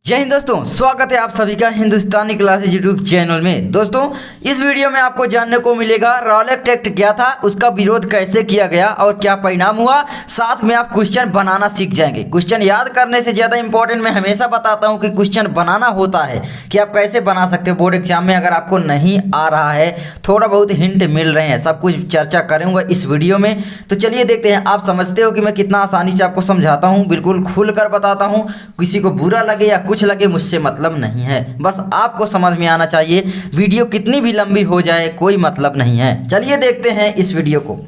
जय हिंद दोस्तों, स्वागत है आप सभी का हिंदुस्तानी क्लासेज यूट्यूब चैनल में। दोस्तों, इस वीडियो में आपको जानने को मिलेगा रॉलेट एक्ट क्या था, उसका विरोध कैसे किया गया और क्या परिणाम हुआ। साथ में आप क्वेश्चन बनाना सीख जाएंगे। क्वेश्चन याद करने से ज़्यादा इंपॉर्टेंट मैं हमेशा बताता हूं कि क्वेश्चन बनाना होता है कि आप कैसे बना सकते हो बोर्ड एग्जाम में। अगर आपको नहीं आ रहा है, थोड़ा बहुत हिंट मिल रहे हैं, सब कुछ चर्चा करूँगा इस वीडियो में। तो चलिए देखते हैं। आप समझते हो कि मैं कितना आसानी से आपको समझाता हूँ, बिल्कुल खुल कर बताता हूँ। किसी को बुरा लगे या कुछ लगे, मुझसे मतलब नहीं है, बस आपको समझ में आना चाहिए। वीडियो कितनी भी लंबी हो जाए कोई मतलब नहीं है। चलिए देखते हैं इस वीडियो को।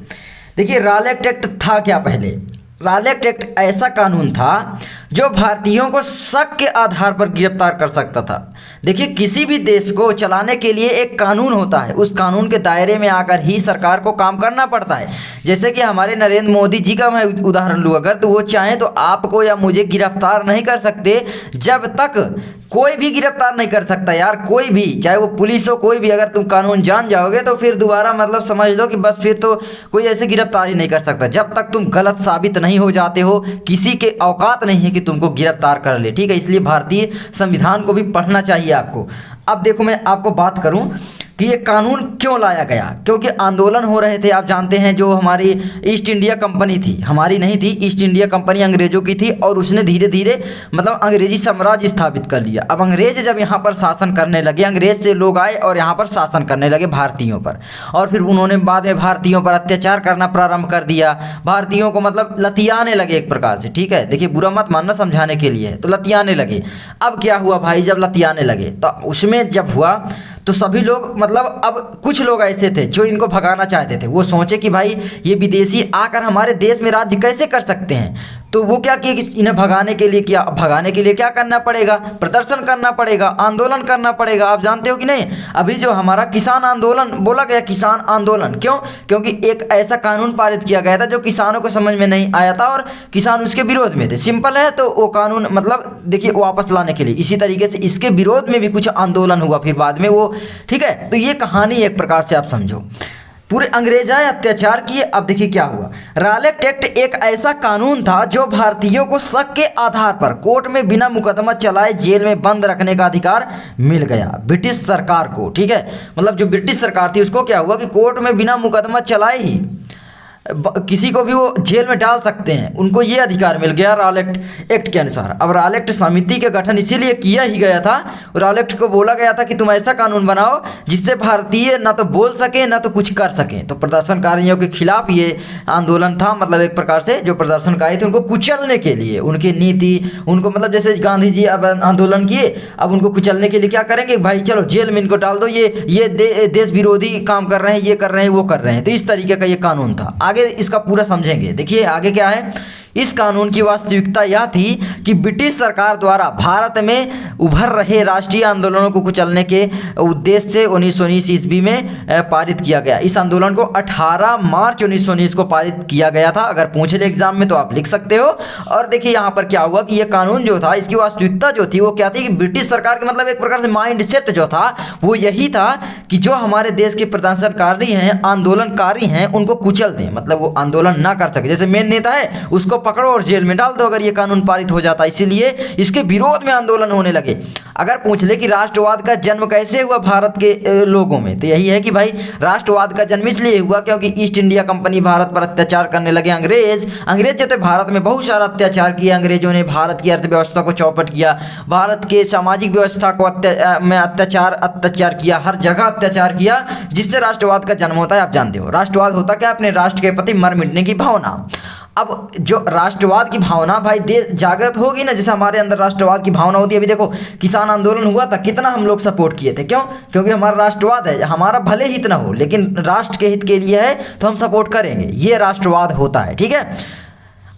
देखिए, रॉलेट एक्ट था क्या। पहले रॉलेट एक्ट ऐसा कानून था जो भारतीयों को शक के आधार पर गिरफ्तार कर सकता था। देखिए, किसी भी देश को चलाने के लिए एक कानून होता है, उस कानून के दायरे में आकर ही सरकार को काम करना पड़ता है। जैसे कि हमारे नरेंद्र मोदी जी का मैं उदाहरण लूँ अगर, तो वो चाहें तो आपको या मुझे गिरफ्तार नहीं कर सकते। जब तक कोई भी गिरफ्तार नहीं कर सकता यार, कोई भी, चाहे वो पुलिस हो, कोई भी। अगर तुम कानून जान जाओगे तो फिर दोबारा मतलब समझ लो कि बस फिर तो कोई ऐसे गिरफ्तार ही नहीं कर सकता। जब तक तुम गलत साबित नहीं हो जाते हो, किसी के औकात नहीं है कि तुमको गिरफ्तार कर ले। ठीक है, इसलिए भारतीय संविधान को भी पढ़ना चाहिए आपको। अब देखो, मैं आपको बात करूं कि ये कानून क्यों लाया गया। क्योंकि आंदोलन हो रहे थे। आप जानते हैं, जो हमारी ईस्ट इंडिया कंपनी थी, हमारी नहीं थी, ईस्ट इंडिया कंपनी अंग्रेजों की थी, और उसने धीरे धीरे मतलब अंग्रेजी साम्राज्य स्थापित कर लिया। अब अंग्रेज जब यहाँ पर शासन करने लगे, अंग्रेज से लोग आए और यहाँ पर शासन करने लगे भारतीयों पर, और फिर उन्होंने बाद में भारतीयों पर अत्याचार करना प्रारंभ कर दिया। भारतीयों को मतलब लतियाने लगे एक प्रकार से। ठीक है, देखिए बुरा मत मानना, समझाने के लिए है, तो लतियाने लगे। अब क्या हुआ भाई, जब लतियाने लगे तो उसमें जब हुआ तो सभी लोग मतलब, अब कुछ लोग ऐसे थे जो इनको भगाना चाहते थे। वो सोचे कि भाई ये विदेशी आकर हमारे देश में राज्य कैसे कर सकते हैं। तो वो क्या किए कि इन्हें भगाने के लिए क्या करना पड़ेगा, प्रदर्शन करना पड़ेगा, आंदोलन करना पड़ेगा। आप जानते हो कि नहीं, अभी जो हमारा किसान आंदोलन बोला गया, किसान आंदोलन क्यों? क्योंकि एक ऐसा कानून पारित किया गया था जो किसानों को समझ में नहीं आया था और किसान उसके विरोध में थे। सिंपल है, तो वो कानून मतलब देखिए वापस लाने के लिए, इसी तरीके से इसके विरोध में भी कुछ आंदोलन हुआ फिर बाद में वो। ठीक है, तो ये कहानी एक प्रकार से आप समझो, पूरे अंग्रेज आए, अत्याचार किए। अब देखिए क्या हुआ। रॉलेट एक्ट एक ऐसा कानून था जो भारतीयों को शक के आधार पर कोर्ट में बिना मुकदमा चलाए जेल में बंद रखने का अधिकार मिल गया ब्रिटिश सरकार को। ठीक है, मतलब जो ब्रिटिश सरकार थी उसको क्या हुआ कि कोर्ट में बिना मुकदमा चलाए ही किसी को भी वो जेल में डाल सकते हैं, उनको ये अधिकार मिल गया रॉलेट एक्ट के अनुसार। अब रॉलेट समिति का गठन इसीलिए किया ही गया था, रॉलेट को बोला गया था कि तुम ऐसा कानून बनाओ जिससे भारतीय ना तो बोल सके ना तो कुछ कर सकें। तो प्रदर्शनकारियों के खिलाफ ये आंदोलन था, मतलब एक प्रकार से जो प्रदर्शनकारी थे उनको कुचलने के लिए, उनकी नीति, उनको मतलब जैसे गांधी जी अब आंदोलन किए, अब उनको कुचलने के लिए क्या करेंगे भाई, चलो जेल में इनको डाल दो, ये देश विरोधी काम कर रहे हैं, ये कर रहे हैं, वो कर रहे हैं। तो इस तरीके का ये कानून था। आगे इसका पूरा समझेंगे। देखिए आगे क्या है। इस कानून की वास्तविकता यह थी कि ब्रिटिश सरकार द्वारा भारत में उभर रहे राष्ट्रीय आंदोलनों को कुचलने के उद्देश्य से 1919 ईस्वी में पारित किया गया। इस आंदोलन को 18 मार्च 1919 को पारित किया गया था। अगर पूछ ले एग्जाम में तो आप लिख सकते हो। और देखिए यहाँ पर क्या हुआ कि यह कानून जो था, इसकी वास्तविकता जो थी वो क्या थी कि ब्रिटिश सरकार के मतलब एक प्रकार से माइंड सेट जो था वो यही था कि जो हमारे देश के प्रदर्शनकारी हैं, आंदोलनकारी हैं, उनको कुचल दें, मतलब वो आंदोलन ना कर सके। जैसे मेन नेता है उसको पकड़ो और जेल में डाल दो अगर ये कानून पारित हो जाता। इसीलिए इसके विरोध में आंदोलन होने लगे। अगर पूछ ले कि राष्ट्रवाद का जन्म कैसे हुआ भारत के लोगों में, तो यही है कि भाई राष्ट्रवाद का जन्म इसलिए हुआ क्योंकि ईस्ट इंडिया कंपनी भारत पर अत्याचार करने लगे। अंग्रेज जो थे भारत में बहुत सारा अत्याचार किया। अंग्रेजों ने भारत की अर्थव्यवस्था को चौपट किया, भारत के सामाजिक व्यवस्था को अत्याचार किया, हर जगह अत्याचार किया, जिससे राष्ट्रवाद का जन्म होता है। आप जानते हो राष्ट्रवाद होता क्या, अपने राष्ट्र के प्रति मर मिटने की भावना। अब जो राष्ट्रवाद की भावना भाई देश जागृत होगी ना, जैसे हमारे अंदर राष्ट्रवाद की भावना होती है। अभी देखो किसान आंदोलन हुआ था, कितना हम लोग सपोर्ट किए थे। क्यों? क्योंकि हमारा राष्ट्रवाद है, हमारा भले ही इतना हो लेकिन राष्ट्र के हित के लिए है तो हम सपोर्ट करेंगे। ये राष्ट्रवाद होता है। ठीक है,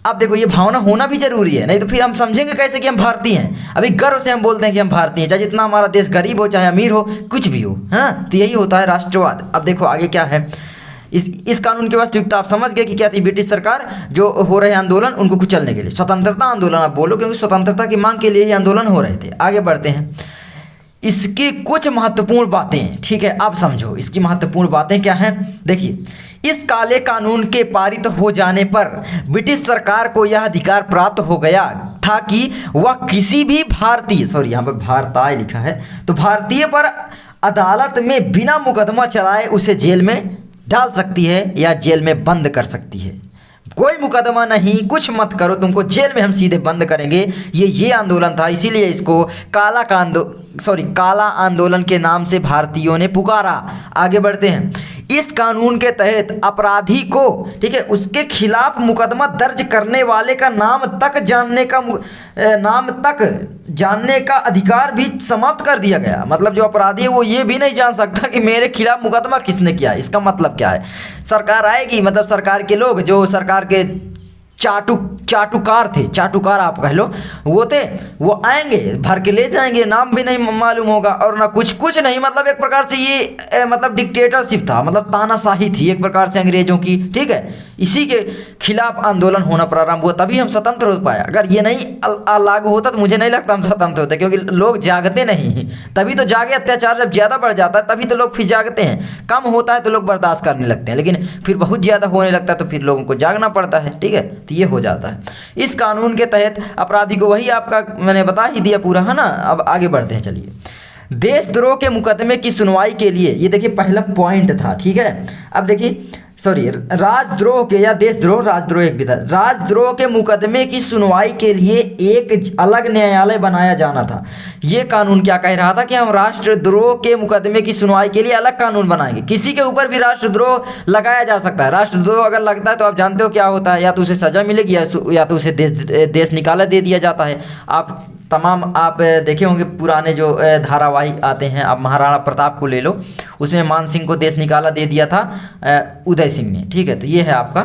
अब देखो ये भावना होना भी जरूरी है, नहीं तो फिर हम समझेंगे कैसे कि हम भारतीय हैं। अभी गर्व से हम बोलते हैं कि हम भारतीय हैं, चाहे जितना हमारा देश गरीब हो चाहे अमीर हो, कुछ भी हो, है ना। तो यही होता है राष्ट्रवाद। अब देखो आगे क्या है। इस कानून की वास्तविकता आप समझ गए कि क्या थी। ब्रिटिश सरकार जो हो रहे आंदोलन उनको कुचलने के लिए, स्वतंत्रता आंदोलन आप बोलो, क्योंकि स्वतंत्रता की मांग के लिए ही आंदोलन हो रहे थे। आगे बढ़ते हैं। इसकी कुछ महत्वपूर्ण बातें, ठीक है, आप समझो इसकी महत्वपूर्ण बातें क्या हैं। देखिए इस काले कानून के पारित हो जाने पर ब्रिटिश सरकार को यह अधिकार प्राप्त हो गया था कि वह किसी भी भारतीय, सॉरी यहाँ पर भारतीय लिखा है, तो भारतीय पर अदालत में बिना मुकदमा चलाए उसे जेल में डाल सकती है या जेल में बंद कर सकती है। कोई मुकदमा नहीं, कुछ मत करो, तुमको जेल में हम सीधे बंद करेंगे। ये आंदोलन था, इसीलिए इसको काला आंदोलन के नाम से भारतीयों ने पुकारा। आगे बढ़ते हैं। इस कानून के तहत अपराधी को, ठीक है, उसके खिलाफ मुकदमा दर्ज करने वाले का नाम तक जानने का अधिकार भी समाप्त कर दिया गया। मतलब जो अपराधी है वो ये भी नहीं जान सकता कि मेरे खिलाफ मुकदमा किसने किया है। इसका मतलब क्या है? सरकार आएगी, मतलब सरकार के लोग जो सरकार के चाटुकार थे, चाटुकार आप कह लो, वो आएंगे, भर के ले जाएंगे, नाम भी नहीं मालूम होगा और ना कुछ नहीं। मतलब एक प्रकार से ये मतलब डिक्टेटरशिप था, मतलब तानाशाही थी एक प्रकार से अंग्रेजों की, ठीक है। इसी के खिलाफ आंदोलन होना प्रारंभ हुआ, तभी हम स्वतंत्र हो पाए। अगर ये नहीं लागू होता तो मुझे नहीं लगता हम स्वतंत्र होते, क्योंकि लोग जागते नहीं, तभी तो जागे। अत्याचार जब ज़्यादा बढ़ जाता है तभी तो लोग फिर जागते हैं, कम होता है तो लोग बर्दाश्त करने लगते हैं, लेकिन फिर बहुत ज़्यादा होने लगता है तो फिर लोगों को जागना पड़ता है, ठीक है। तो ये हो जाता है। इस कानून के तहत अपराधी को, वही आपका मैंने बता ही दिया पूरा, है ना। अब आगे बढ़ते हैं, चलिए। देशद्रोह के मुकदमे की सुनवाई के लिए, ये देखिए पहला पॉइंट था, ठीक है। अब देखिए, सॉरी, राजद्रोह के या देशद्रोह, राजद्रोह एक भी था। राजद्रोह के मुकदमे की सुनवाई के लिए एक अलग न्यायालय बनाया जाना था। ये कानून क्या कह रहा था कि हम राष्ट्रद्रोह के मुकदमे की सुनवाई के लिए अलग कानून बनाएंगे। किसी के ऊपर भी राष्ट्रद्रोह लगाया जा सकता है। राष्ट्रद्रोह अगर लगता है तो आप जानते हो क्या होता है, या तो उसे सजा मिलेगी या तो उसे देश निकाला दे दिया जाता है। आप देखे होंगे पुराने जो धारावाहिक आते हैं, आप महाराणा प्रताप को ले लो, उसमें मान सिंह को देश निकाला दे दिया था उदय सिंह ने, ठीक है। तो ये है आपका।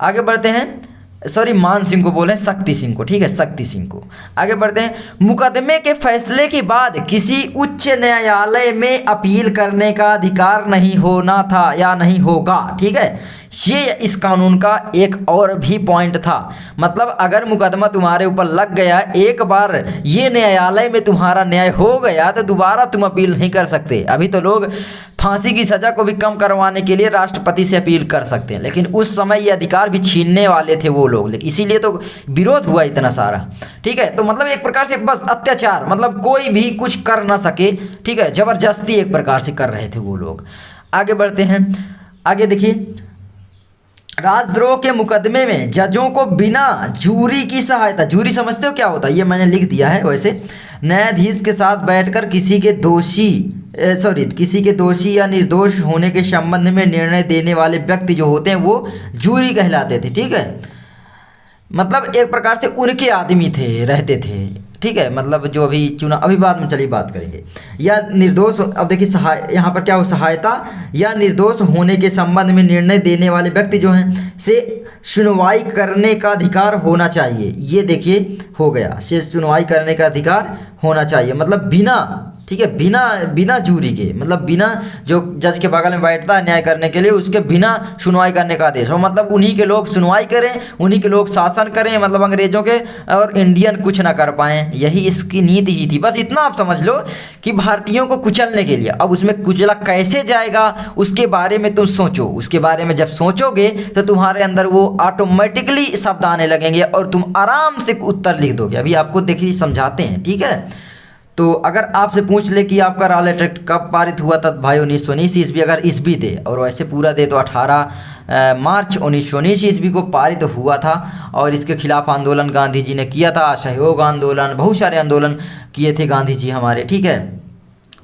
आगे बढ़ते हैं, सॉरी, मान सिंह को बोले, शक्ति सिंह को, ठीक है, शक्ति सिंह को। आगे बढ़ते हैं। मुकदमे के फैसले के बाद किसी उच्च न्यायालय में अपील करने का अधिकार नहीं होना था या नहीं होगा, ठीक है। ये इस कानून का एक और भी पॉइंट था। मतलब अगर मुकदमा तुम्हारे ऊपर लग गया, एक बार ये न्यायालय में तुम्हारा न्याय हो गया, तो दोबारा तुम अपील नहीं कर सकते। अभी तो लोग फांसी की सज़ा को भी कम करवाने के लिए राष्ट्रपति से अपील कर सकते हैं, लेकिन उस समय ये अधिकार भी छीनने वाले थे वो लोग, इसीलिए तो विरोध हुआ इतना सारा, ठीक है। तो मतलब एक प्रकार से बस अत्याचार, मतलब कोई भी कुछ कर ना सके, ठीक है, जबरदस्ती एक प्रकार से कर रहे थे वो लोग। आगे बढ़ते हैं। आगे देखिए, राजद्रोह के मुकदमे में जजों को बिना जूरी की सहायता, जूरी समझते हो क्या होता है? ये मैंने लिख दिया है। वैसे न्यायाधीश के साथ बैठकर किसी के दोषी या निर्दोष होने के संबंध में निर्णय देने वाले व्यक्ति जो होते हैं वो जूरी कहलाते थे, ठीक है। मतलब एक प्रकार से उनके आदमी रहते थे, ठीक है। मतलब जो अभी चुनाव, अभी बाद में चलिए बात करेंगे। या निर्दोष, अब देखिए यहाँ पर क्या हो, सहायता या निर्दोष होने के संबंध में निर्णय देने वाले व्यक्ति जो हैं से सुनवाई करने का अधिकार होना चाहिए। ये देखिए हो गया, से सुनवाई करने का अधिकार होना चाहिए, मतलब बिना, ठीक है, बिना जूरी के, मतलब बिना जो जज के बगल में बैठता है न्याय करने के लिए, उसके बिना सुनवाई करने का आदेश हो। मतलब उन्हीं के लोग सुनवाई करें, उन्हीं के लोग शासन करें, मतलब अंग्रेजों के और इंडियन कुछ ना कर पाएँ। यही इसकी नीति ही थी। बस इतना आप समझ लो कि भारतीयों को कुचलने के लिए। अब उसमें कुचला कैसे जाएगा उसके बारे में तुम सोचो। उसके बारे में जब सोचोगे तो तुम्हारे अंदर वो ऑटोमेटिकली शब्द आने लगेंगे और तुम आराम से उत्तर लिख दोगे। अभी आपको देखिए समझाते हैं, ठीक है। तो अगर आपसे पूछ ले कि आपका रॉलेट एक्ट कब पारित हुआ था, भाई 1919 ईस्वी, अगर ईस्वी दे और वैसे पूरा दे तो 18 मार्च 1919 ईस्वी को पारित हुआ था। और इसके खिलाफ आंदोलन गांधी जी ने किया था, सहयोग आंदोलन, बहुत सारे आंदोलन किए थे गांधी जी हमारे, ठीक है।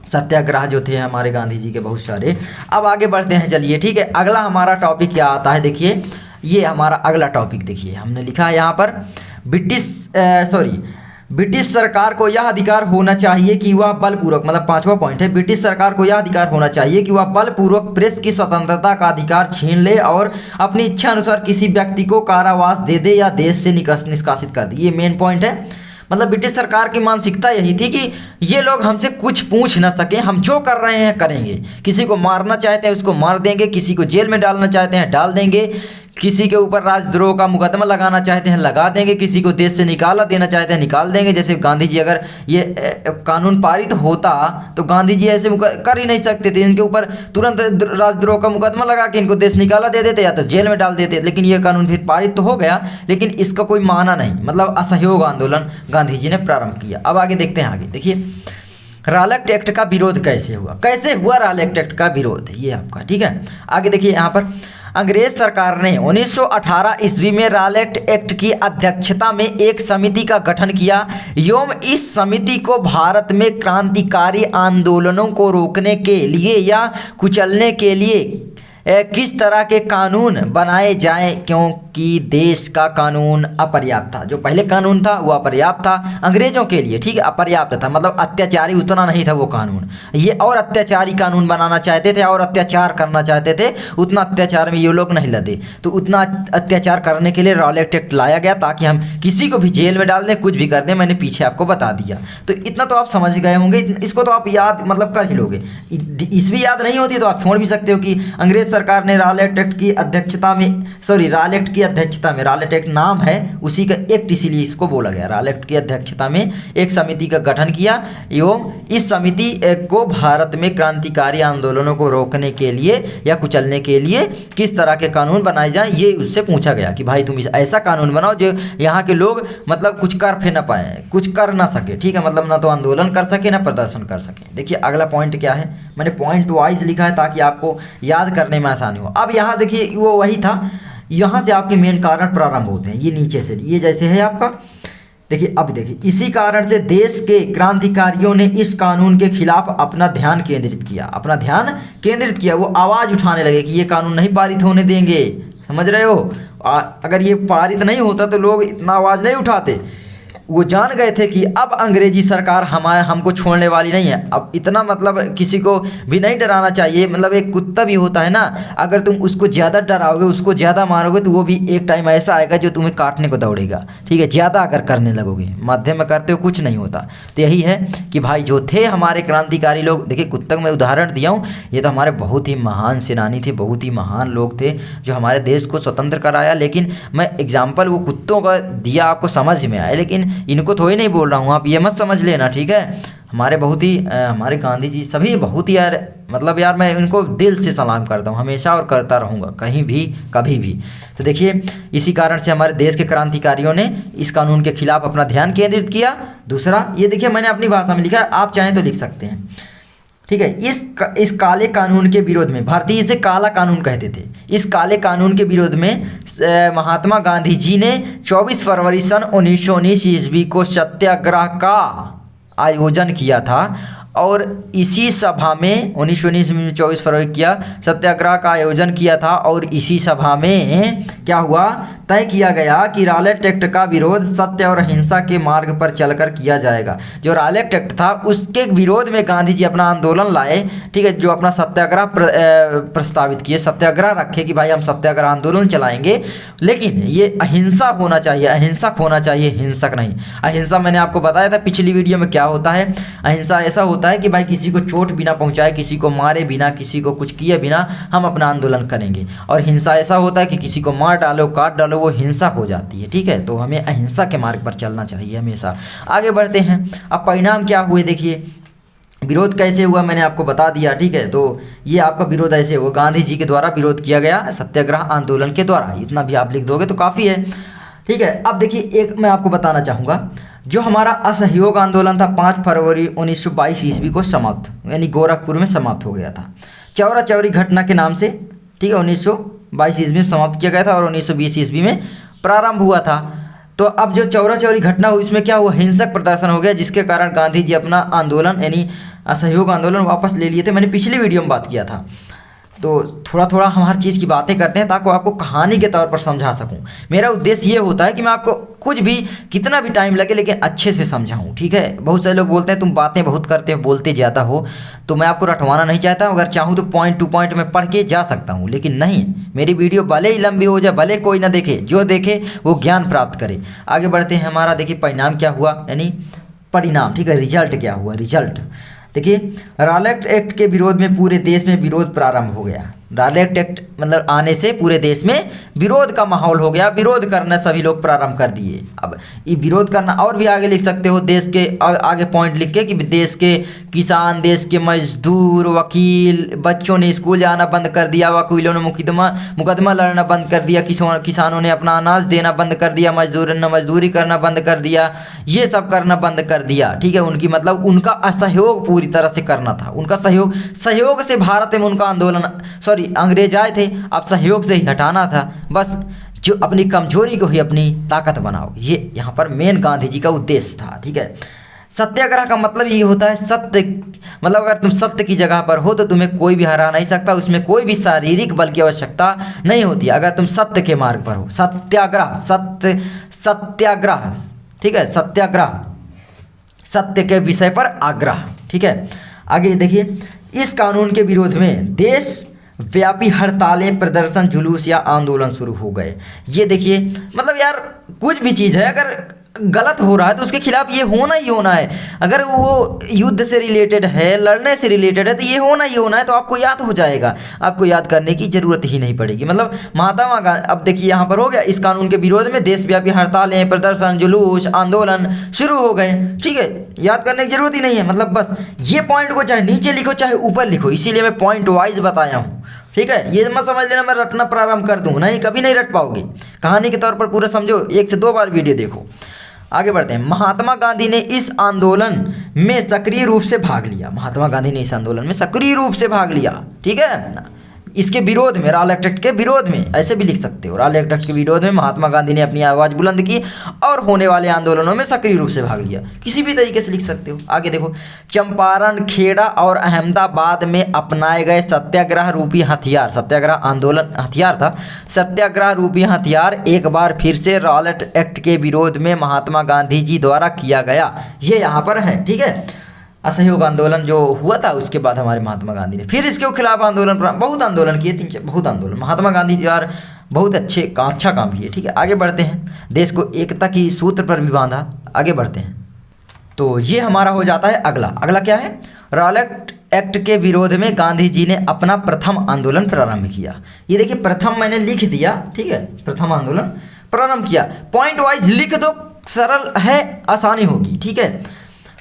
सत्याग्रह जो थे हमारे गांधी जी के बहुत सारे। अब आगे बढ़ते हैं, चलिए, ठीक है। अगला हमारा टॉपिक क्या आता है, देखिए ये हमारा अगला टॉपिक देखिए, हमने लिखा है यहाँ पर ब्रिटिश सरकार को यह अधिकार होना चाहिए कि वह बलपूर्वक, मतलब 5वां पॉइंट है, ब्रिटिश सरकार को यह अधिकार होना चाहिए कि वह बलपूर्वक प्रेस की स्वतंत्रता का अधिकार छीन ले और अपनी इच्छा अनुसार किसी व्यक्ति को कारावास दे दे या देश से निष्कासित कर दे। ये मेन पॉइंट है। मतलब ब्रिटिश सरकार की मानसिकता यही थी कि ये लोग हमसे कुछ पूछ ना सकें, हम जो कर रहे हैं करेंगे। किसी को मारना चाहते हैं उसको मार देंगे, किसी को जेल में डालना चाहते हैं डाल देंगे, किसी के ऊपर राजद्रोह का मुकदमा लगाना चाहते हैं लगा देंगे, किसी को देश से निकाला देना चाहते हैं निकाल देंगे। जैसे गांधी जी, अगर ये कानून पारित होता तो गांधी जी ऐसे कर ही नहीं सकते थे, इनके ऊपर तुरंत राजद्रोह का मुकदमा लगा के इनको देश निकाला दे देते या तो जेल में डाल देते। लेकिन ये कानून फिर पारित तो हो गया, लेकिन इसका कोई माना नहीं, मतलब असहयोग आंदोलन गांधी जी ने प्रारंभ किया। अब आगे देखते हैं, आगे देखिए रॉलेट एक्ट का विरोध कैसे हुआ रॉलेट एक्ट का विरोध, ये आपका ठीक है। आगे देखिए यहाँ पर अंग्रेज सरकार ने 1918 ईस्वी में रॉलेट एक्ट की अध्यक्षता में एक समिति का गठन किया एवं इस समिति को भारत में क्रांतिकारी आंदोलनों को रोकने के लिए या कुचलने के लिए किस तरह के कानून बनाए जाएं, क्योंकि देश का कानून अपर्याप्त था। जो पहले कानून था वो अपर्याप्त था अंग्रेजों के लिए, ठीक है, अपर्याप्त था, मतलब अत्याचारी उतना नहीं था वो कानून। ये और अत्याचारी कानून बनाना चाहते थे और अत्याचार करना चाहते थे, उतना अत्याचार में ये लोग नहीं लदे। तो उतना अत्याचार करने के लिए रॉलेट एक्ट लाया गया ताकि हम किसी को भी जेल में डाल दें, कुछ भी कर दें। मैंने पीछे आपको बता दिया, तो इतना तो आप समझ गए होंगे, इसको तो आप याद मतलब कर ही लोगे। ईस्वी याद नहीं होती तो आप छोड़ भी सकते हो कि अंग्रेज सरकार ने रॉलेट एक्ट की अध्यक्षता में, रॉलेट की अध्यक्षता में, रॉलेट एक्ट नाम है उसी का एक्ट, इसीलिए इसको बोला गया। रॉलेट की अध्यक्षता में एक समिति का गठन किया एवं इस समिति को भारत में क्रांतिकारी आंदोलनों को रोकने के लिए या कुचलने के लिए किस तरह के कानून बनाए जाएं, ये उससे पूछा गया कि भाई तुम ऐसा कानून बनाओ जो यहाँ के लोग मतलब कुछ कर फिर ना पाए, कुछ कर ना सके, ठीक है, मतलब ना तो आंदोलन कर सके ना प्रदर्शन कर सके। देखिए अगला पॉइंट क्या है, मैंने पॉइंट वाइज लिखा है ताकि आपको याद करने में आसानी हो। अब यहाँ देखिए वो वही था, यहाँ से आपके मेन कारण प्रारंभ होते हैं, ये नीचे से, ये जैसे है आपका, देखिए अब देखिए इसी कारण से देश के क्रांतिकारियों ने इस कानून के खिलाफ अपना ध्यान केंद्रित किया, वो आवाज़ उठाने लगे कि ये कानून नहीं पारित होने देंगे, समझ रहे हो। अगर ये पारित नहीं होता तो लोग इतना आवाज़ नहीं उठाते। वो जान गए थे कि अब अंग्रेजी सरकार हमको छोड़ने वाली नहीं है। अब इतना मतलब किसी को भी नहीं डराना चाहिए, मतलब एक कुत्ता भी होता है ना, अगर तुम उसको ज़्यादा डराओगे, उसको ज़्यादा मारोगे तो वो भी एक टाइम ऐसा आएगा जो तुम्हें काटने को दौड़ेगा, ठीक है। ज़्यादा अगर करने लगोगे, मध्यम में करते हो कुछ नहीं होता। तो यही है कि भाई जो थे हमारे क्रांतिकारी लोग, देखिए कुत्ता मैं उदाहरण दिया हूँ, ये तो हमारे बहुत ही महान सेनानी थे, बहुत ही महान लोग थे जो हमारे देश को स्वतंत्र कराया। लेकिन मैं एग्जाम्पल वो कुत्तों का दिया, आपको समझ में आया, लेकिन इनको थोड़ी नहीं बोल रहा हूँ, आप ये मत समझ लेना, ठीक है। हमारे बहुत ही हमारे गांधी जी सभी बहुत ही यार, मतलब यार मैं इनको दिल से सलाम करता हूँ हमेशा और करता रहूँगा, कहीं भी कभी भी। तो देखिए इसी कारण से हमारे देश के क्रांतिकारियों ने इस कानून के खिलाफ अपना ध्यान केंद्रित किया। दूसरा ये देखिए मैंने अपनी भाषा में लिखा है, आप चाहें तो लिख सकते हैं, ठीक है। इस काले कानून के विरोध में, भारतीय इसे काला कानून कहते थे, इस काले कानून के विरोध में महात्मा गांधी जी ने 24 फरवरी सन 1919 ईस्वी को सत्याग्रह का आयोजन किया था और इसी सभा में 1919 में 24 फरवरी किया सत्याग्रह का आयोजन किया था और इसी सभा में क्या हुआ, तय किया गया कि रॉलेट एक्ट का विरोध सत्य और अहिंसा के मार्ग पर चलकर किया जाएगा। जो रॉलेट एक्ट था उसके विरोध में गांधी जी अपना आंदोलन लाए, ठीक है, जो अपना सत्याग्रह प्रस्तावित किए, सत्याग्रह रखे कि भाई हम सत्याग्रह आंदोलन चलाएंगे, लेकिन ये अहिंसा होना चाहिए, अहिंसक होना चाहिए, हिंसक नहीं। अहिंसा मैंने आपको बताया था पिछली वीडियो में क्या होता है। अहिंसा ऐसा होता है कि भाई किसी को चोट बिना पहुंचाए, किसी को मारे बिना, किसी को कुछ किए बिना हम अपना आंदोलन करेंगे। और हिंसा ऐसा होता है कि किसी को मार डालो, काट डालो, वो हिंसा हो जाती है, ठीक है। तो हमें अहिंसा के मार्ग पर चलना चाहिए हमेशा। आगे बढ़ते हैं, अब परिणाम क्या हुए देखिए, विरोध कैसे हुआ मैंने आपको बता दिया, ठीक है। तो ये आपका विरोध ऐसे हुआ, गांधी जी के द्वारा विरोध किया गया सत्याग्रह आंदोलन के द्वारा, इतना भी आप लिख दोगे तो काफ़ी है, ठीक है। अब देखिए एक मैं आपको बताना चाहूँगा, जो हमारा असहयोग आंदोलन था 5 फरवरी 1922 ईस्वी को समाप्त, यानी गोरखपुर में समाप्त हो गया था, चौरा चौरी घटना के नाम से, ठीक है। 1922 ईस्वी में समाप्त किया गया था और 1920 ईस्वी में प्रारंभ हुआ था। तो अब जो चौरा चौरी घटना हुई इसमें क्या हुआ, हिंसक प्रदर्शन हो गया, जिसके कारण गांधी जी अपना आंदोलन यानी असहयोग आंदोलन वापस ले लिए थे। मैंने पिछली वीडियो में बात किया था। तो थोड़ा थोड़ा हम हर चीज़ की बातें करते हैं ताकि आपको कहानी के तौर पर समझा सकूं। मेरा उद्देश्य ये होता है कि मैं आपको कुछ भी कितना भी टाइम लगे लेकिन अच्छे से समझाऊं, ठीक है। बहुत सारे लोग बोलते हैं तुम बातें बहुत करते हो, बोलते ज़्यादा हो, तो मैं आपको रटवाना नहीं चाहता हूं। अगर चाहूँ तो पॉइंट टू पॉइंट में पढ़ के जा सकता हूँ, लेकिन नहीं, मेरी वीडियो भले ही लंबी हो जाए, भले कोई ना देखे, जो देखे वो ज्ञान प्राप्त करे। आगे बढ़ते हैं, हमारा देखिए परिणाम क्या हुआ, यानी परिणाम, ठीक है, रिजल्ट क्या हुआ। रिजल्ट देखिए, रॉलेट एक्ट के विरोध में पूरे देश में विरोध प्रारंभ हो गया, रॉलेट एक्ट मतलब आने से पूरे देश में विरोध का माहौल हो गया, विरोध करना सभी लोग प्रारंभ कर दिए। अब ये विरोध करना और भी आगे लिख सकते हो, देश के आगे पॉइंट लिख के कि देश के किसान, देश के मजदूर, वकील, बच्चों ने स्कूल जाना बंद कर दिया, वकीलों ने मुकदमा लड़ना बंद कर दिया, किसानों ने अपना अनाज देना बंद कर दिया, मजदूरों ने मजदूरी करना बंद कर दिया, ये सब करना बंद कर दिया। ठीक है, उनकी मतलब उनका असहयोग पूरी तरह से करना था, उनका सहयोग से भारत में उनका आंदोलन, सॉरी अंग्रेज आए थे, अब सहयोग से ही हटाना था। बस जो अपनी कमजोरी को ही अपनी ताकत बनाओ, ये यहाँ पर मेन गांधी जी का उद्देश्य था। ठीक है, सत्याग्रह का मतलब ये होता है सत्य, मतलब अगर तुम सत्य की जगह पर हो तो तुम्हें कोई भी हरा नहीं सकता, उसमें कोई भी शारीरिक बल की आवश्यकता नहीं होती अगर तुम सत्य के मार्ग पर हो। सत्याग्रह, सत्याग्रह, ठीक है, सत्याग्रह, सत्य के विषय पर आग्रह। ठीक है, आगे देखिए, इस कानून के विरोध में देश व्यापी हड़तालें, प्रदर्शन, जुलूस या आंदोलन शुरू हो गए। ये देखिए, मतलब यार कुछ भी चीज़ है अगर गलत हो रहा है तो उसके खिलाफ ये होना ही होना है। अगर वो युद्ध से रिलेटेड है, लड़ने से रिलेटेड है, तो ये होना ही होना है, तो आपको याद हो जाएगा, आपको याद करने की जरूरत ही नहीं पड़ेगी। मतलब महात्मा गांधी, अब देखिए यहाँ पर हो गया, इस कानून के विरोध में देशव्यापी हड़तालें, प्रदर्शन, जुलूस, आंदोलन शुरू हो गए। ठीक है, याद करने की जरूरत ही नहीं है, मतलब बस ये पॉइंट को चाहे नीचे लिखो चाहे ऊपर लिखो, इसीलिए मैं पॉइंट वाइज बताया हूँ। ठीक है, ये मत समझ लेना मैं रटना प्रारंभ कर दूँ, नहीं, कभी नहीं रट पाओगे। कहानी के तौर पर पूरा समझो, 1 से 2 बार वीडियो देखो। आगे बढ़ते हैं। महात्मा गांधी ने इस आंदोलन में सक्रिय रूप से भाग लिया। महात्मा गांधी ने इस आंदोलन में सक्रिय रूप से भाग लिया। ठीक है, इसके विरोध में, रॉलेट एक्ट के विरोध में, ऐसे भी लिख सकते हो, रॉलेट एक्ट के विरोध में महात्मा गांधी ने अपनी आवाज़ बुलंद की और होने वाले आंदोलनों में सक्रिय रूप से भाग लिया। किसी भी तरीके से लिख सकते हो। आगे देखो, चंपारण, खेड़ा और अहमदाबाद में अपनाए गए सत्याग्रह रूपी हथियार, सत्याग्रह आंदोलन हथियार था, सत्याग्रह रूपी हथियार एक बार फिर से रॉलेट एक्ट के विरोध में महात्मा गांधी जी द्वारा किया गया। ये यहाँ पर है। ठीक है, असहयोग आंदोलन जो हुआ था उसके बाद हमारे महात्मा गांधी ने फिर इसके खिलाफ आंदोलन, बहुत आंदोलन किए, 3-4 बहुत आंदोलन महात्मा गांधी यार बहुत अच्छा काम किए। ठीक है, आगे बढ़ते हैं। देश को एकता की सूत्र पर भी बांधा। आगे बढ़ते हैं, तो ये हमारा हो जाता है अगला क्या है, रॉलेट एक्ट के विरोध में गांधी जी ने अपना प्रथम आंदोलन प्रारंभ किया। ये देखिए, प्रथम मैंने लिख दिया। ठीक है, प्रथम आंदोलन प्रारंभ किया, पॉइंट वाइज लिख दो, सरल है, आसानी होगी। ठीक है,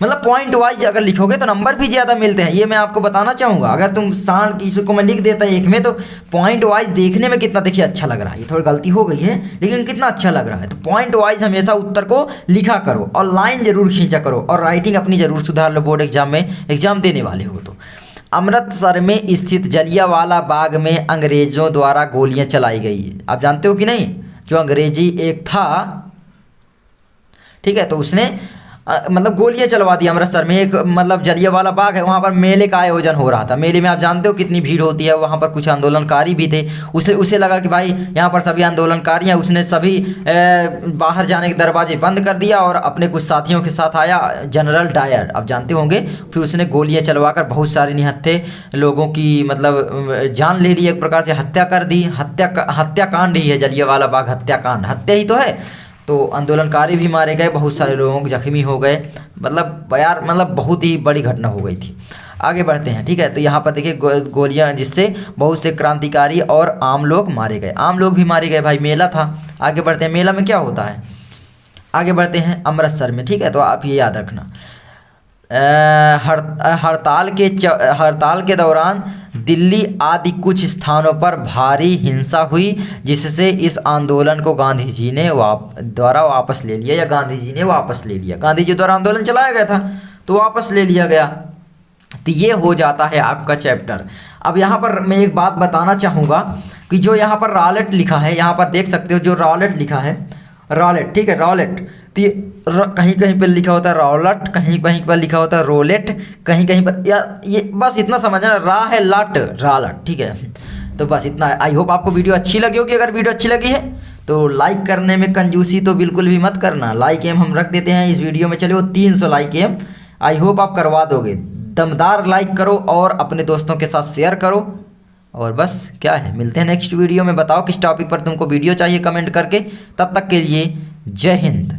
मतलब पॉइंट वाइज अगर लिखोगे तो नंबर भी ज़्यादा मिलते हैं, ये मैं आपको बताना चाहूँगा। अगर तुम सांड की इसको मैं लिख देता एक में, तो पॉइंट वाइज देखने में कितना, देखिए, अच्छा लग रहा है। ये थोड़ी गलती हो गई है लेकिन कितना अच्छा लग रहा है। तो पॉइंट वाइज हमेशा उत्तर को लिखा करो और लाइन जरूर खींचा करो, और राइटिंग अपनी जरूर सुधार लो बोर्ड एग्जाम में, एग्जाम देने वाले हो तो। अमृतसर में स्थित जलियांवाला बाग में अंग्रेजों द्वारा गोलियाँ चलाई गई। आप जानते हो कि नहीं, जो अंग्रेजी एक था, ठीक है, तो उसने मतलब गोलियां चलवा दी अमृतसर में। एक मतलब जलियांवाला बाग है, वहाँ पर मेले का आयोजन हो रहा था। मेले में आप जानते हो कितनी भीड़ होती है, वहाँ पर कुछ आंदोलनकारी भी थे। उसे लगा कि भाई यहाँ पर सभी आंदोलनकारी हैं, उसने सभी बाहर जाने के दरवाजे बंद कर दिया और अपने कुछ साथियों के साथ आया जनरल डायर, आप जानते होंगे। फिर उसने गोलियाँ चलवा कर बहुत सारे निहत्थे लोगों की मतलब जान ले ली, एक प्रकार से हत्या कर दी। हत्याकांड ही है जलियांवाला बाग, हत्याकांड, हत्या ही तो है। तो आंदोलनकारी भी मारे गए, बहुत सारे लोग जख्मी हो गए, मतलब यार मतलब बहुत ही बड़ी घटना हो गई थी। आगे बढ़ते हैं। ठीक है, तो यहाँ पर देखिए गोलियाँ, जिससे बहुत से क्रांतिकारी और आम लोग मारे गए, आम लोग भी मारे गए भाई, मेला था। आगे बढ़ते हैं, मेला में क्या होता है, आगे बढ़ते हैं अमृतसर में। ठीक है, तो आप ये याद रखना। हड़ताल के दौरान दिल्ली आदि कुछ स्थानों पर भारी हिंसा हुई, जिससे इस आंदोलन को गांधी जी ने द्वारा वापस ले लिया, या गांधी जी ने वापस ले लिया। गांधी जी द्वारा आंदोलन चलाया गया था तो वापस ले लिया गया। तो ये हो जाता है आपका चैप्टर। अब यहाँ पर मैं एक बात बताना चाहूँगा कि जो यहाँ पर रॉलेट लिखा है, यहाँ पर देख सकते हो जो रॉलेट लिखा है, रॉलेट, ठीक है, रॉलेट, तो कहीं कहीं पर लिखा होता है रॉलेट, कहीं कहीं पर लिखा होता है रोलेट, कहीं कहीं पर, या ये बस इतना समझना, रा है लट, रॉलेट। ठीक है, तो बस इतना है। आई होप आपको वीडियो अच्छी लगी होगी। अगर वीडियो अच्छी लगी है तो लाइक करने में कंजूसी तो बिल्कुल भी मत करना। लाइक एम हम रख देते हैं इस वीडियो में, चले वो 300 लाइक एम, आई होप आप करवा दोगे। दमदार लाइक करो और अपने दोस्तों के साथ शेयर करो। और बस क्या है, मिलते हैं नेक्स्ट वीडियो में। बताओ किस टॉपिक पर तुमको वीडियो चाहिए कमेंट करके। तब तक के लिए जय हिंद।